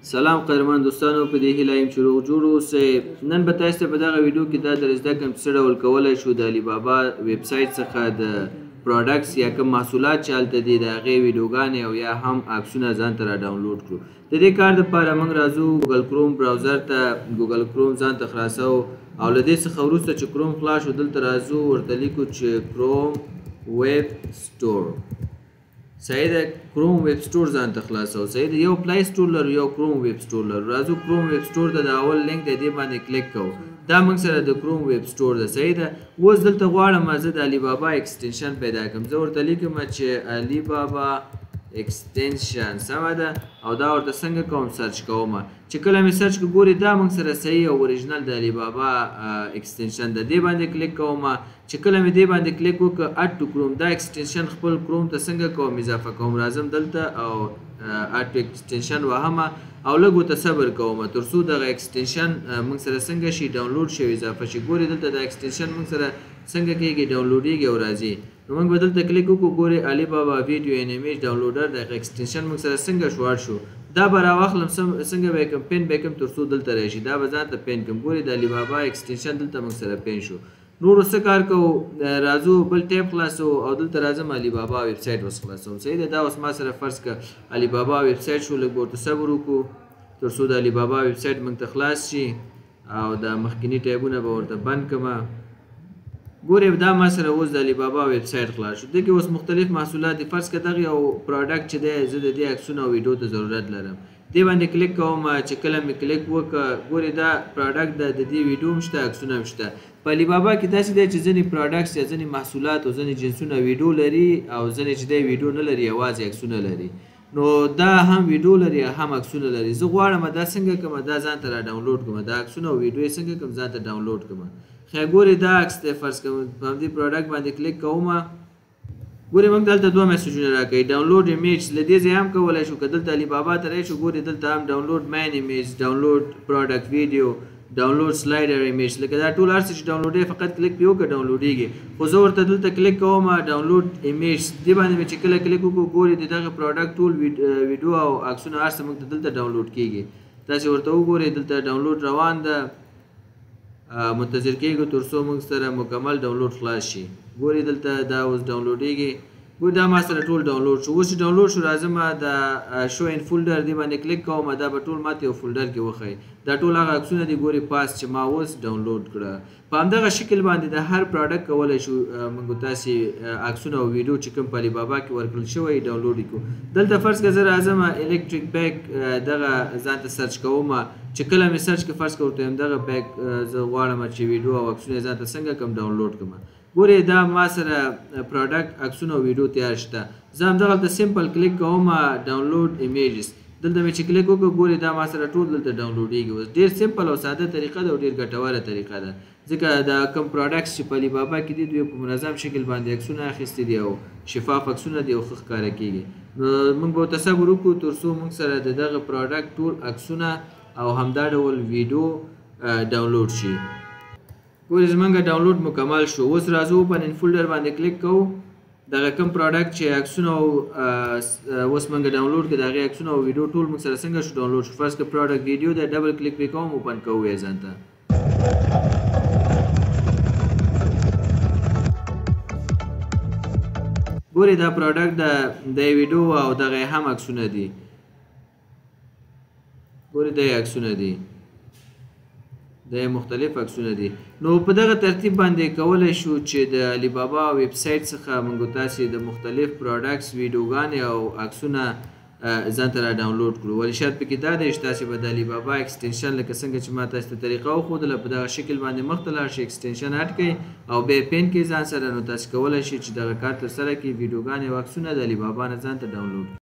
سلام قدرمن دوستانو، په دې هیله یم چې روغ جوړ اوسئ. نن به تاسو ته په دغه ویډیو کې دا در زده کړم چې څه ډول کولی شو د علي بابا ویب سایټ څخه د پروډکټس یا کوم محصولات چې هلته دي د هغې ویډیوګانې او یا هم عکسونه ځان ته را ډاونلوډ کړو. د دې کار دپاره موږ راځو ګوګل کروم براوزر ته. ګوګل کروم ځان ته خلاصو او له دې څخه وروسته چې کروم خلاص شو دلته راځو، ورته لیکو چې کروم ویب سټور. صحیح ده، کروم ویب سټور ځان ته خلاصو. صحیح ده، یو پلی سټور لرو یو کروم ویب سټور لرو. راځو کروم ویب سټور ته د اول لینک دی دې باندې کلیک کوو. دا موږ سره د کروم ویب سټور ده. صحیح ده، اوس دلته غواړم زه د علي بابا ایکسټنشن پیدا کړم. زه ورته لیکم چې علي بابا ایکسټنشن، سمه ده، او دا ورته څنګه کوم سرچ کوم. چې کله مې سرچ کړو ګورې دا موږ سره صحیح او اوریجنل د علي بابا ایکسټنشن ده. دې باندې کلیک کوم. چې کله مې دې باندې کلیک وکړ اډ ټو کروم، دا ایکسټنشن خپل کروم ته څنګه کوم اضافه کوم. راځم دلته او اډ ټو ایکسټنشن وهم او لږ ورته صبر کوم تر څو دغه ایکسټنشن موږ سره څنګه شي ډاونلوډ شي اضافه شي. ګورې دلته د ایکسټنشن موږ سره څنګه کېږي ډاونلوډېږي او راځي. نو موږ به دلته کلیک وکړو. ګورې علي بابا ویډیو اینډ ایمیج ډاونلوډر دغه ایکسټنشن موږ سره څنګه شو اډ شو. دا به راواخلم څنګه به یې کړم، پین به یې کړم تر څو دلته راشي. دا به ځان ته پین کړم. ګورې د علي بابا ایکسټنشن دلته موږ سره پین شو. نورو څه کار کوو، راځو بل ټیب خلاصو او دلته راځم علي بابا ویب سایټ اوس خلاصوم. صحیح ده، دا اوس ما سره فرض کړه علي بابا ویب سایټ شو. لږ به ورته صبر وکړو تر څو د علي بابا ویب سایټ موږ ته خلاص شي او د مخکیني ټیبونه به ورته بند کړم. ګورې دا ما سره اوس د علي بابا ویب سایټ خلاص شو. دغه اوس مختلف محصولات دي. فرض کړه دغه یو پروډکټ چې دی زه د دې عکسونه او ویډیو ته ضرورت لرم. دې باندې کلیک کوم. چې کله مې کلیک وکړ ګورې دا پروډکټ د دې ویډیو هم شته، عکسونه هم شته. په علي بابا کې داسې دی چې ځینې پروډکټس یا ځینې محصولات او ځینې جنسونه ویډیو لري او ځینې چې دی ویډیو نه لري، یوازې عکسونه لري. نو دا هم ویډیو لري هم عکسونه لري. زه غواړم دا څنګه کړم، دا ځان ته را ډاونلوډ کړم. دا عکسونه او ویډیو یې څنګه کړم ځان ته ډاونلوډ کړم. خیر ګورې دا عکس دی، فرض کړم په همدې پروډکټ باندې کلیک کوم. ګورې موږ دلته دوه میسجونه راکوي، ډاونلوډ ایمیج. له دې ځای هم کولی شو. که دلته علي بابا ته راشو ګورې دلته هم ډاونلوډ مین ایمیج، ډاونلوډ پروډکټ ویډیو، ډاونلوډ سلایډر ایمیج. لکه دا ټول هر څه چې ډاونلوډ فقط کلیک پې وکړه ډاونلوډېږي. خو زه ورته دلته کلیک کوم ډاونلوډ ایمیج. دې باندې مې چې کله کلیک وکړو ګورې د دغه پروډکټ ټول ویډیو او عکسونه هر څه موږ ته دلته ډاونلوډ کېږي. تاسې ورته وګورئ دلته ډاونلوډ روان ده. منتظر کېږو تر څو موږ سره مکمل ډاونلوډ خلاص شي. ګورې دلته دا اوس ډاونلوډېږي. ګورې دا ما سره ټول ډاونلوډ شو. اوس چې ډاونلوډ شو راځم د شو ان فولډر دې باندې کلیک کوم. دا به ټول ماته یو فولډر کې وښیي. دا ټول هغه عکسونه دي ګورې پاس چې ما اوس ډاونلوډ کړه. په همدغه شکل باندې د هر پروډکټ کولی شو موږ تاسې عکسونه او ویډیو چې کوم په علي بابا کې ورکړل شوی ډاونلوډ یې کړو. دلته فرض کړه زه راځم الکتریک بیک دغه ځان ته سرچ کوم. چې کله مې سرچ کړه فرض کړه ورته وایم دغه بیک زه غواړم چې ویډیو او عکسونه یې ځان ته څنګه کوم ډاونلوډ کړم. ګورې دا ما سره پروډکټ عکسونه او ویډیو تیار شته. زه همدغلته سمپل کلیک کوم ډاونلوډ ایمیجز. دلته مې چې کلیک وکړو ګورې دا ما سره ټول دلته ډاونلوډېږي. اوس ډېر سمپل او ساده طریقه ده او ډېر ګټوره طریقه ده، ځکه دا کوم پروډکټس چې په علي بابا کې دي دوی په منظم شکل باندې عکسونه اخیستي دي او شفاف عکسونه دي او ښه ښکاره کېږي. نو موږ به ورته صبر وکړو تر څو موږ سره د دغه پروډکټ ټول عکسونه او همدا ډول ویډیو ډاونلوډ شي. ګورې زموږ ډاونلوډ مکمل شو. اوس راځو اوپن ان فولډر باندې کلیک کوو. دغه کوم پروډکټ چې عکسونه او اوس موږ ډاونلوډ کړو د هغې عکسونه او ویډیو ټول موږ سره څنګه شو ډاونلوډ شو. فرض کړه پروډکټ ویډیو دی، ډبل کلیک پې کوم، اوپن کوو یې ځان ته. ګورې دا پروډکټ د ویډیو او دغه هم عکسونه دي. ګورې دا عکسونه دي، د مختلف عکسونه دي. نو په دغه ترتیب باندې کولی شو چې د علي بابا ویب سایټ څخه موږ تاسې د مختلف پروډکټس ویډیوګانې او عکسونه ځان ته را ډاونلوډ کړو. ولې شرط پکې دا دی چې تاسې به د علي بابا ایکسټنشن لکه څنګه چې ما تاسې ته طریقه وښودله په دغه شکل باندې مخ ته لاړ شئ، ایکسټنشن اډ کړئ او بیا یې پین کړئ ځان سره. نو تاسې کولی شئ چې دغه کار ترسره کړئ، ویډیوګانې او عکسونه د علي بابا نه ځان ته ډاونلوډ کړئ.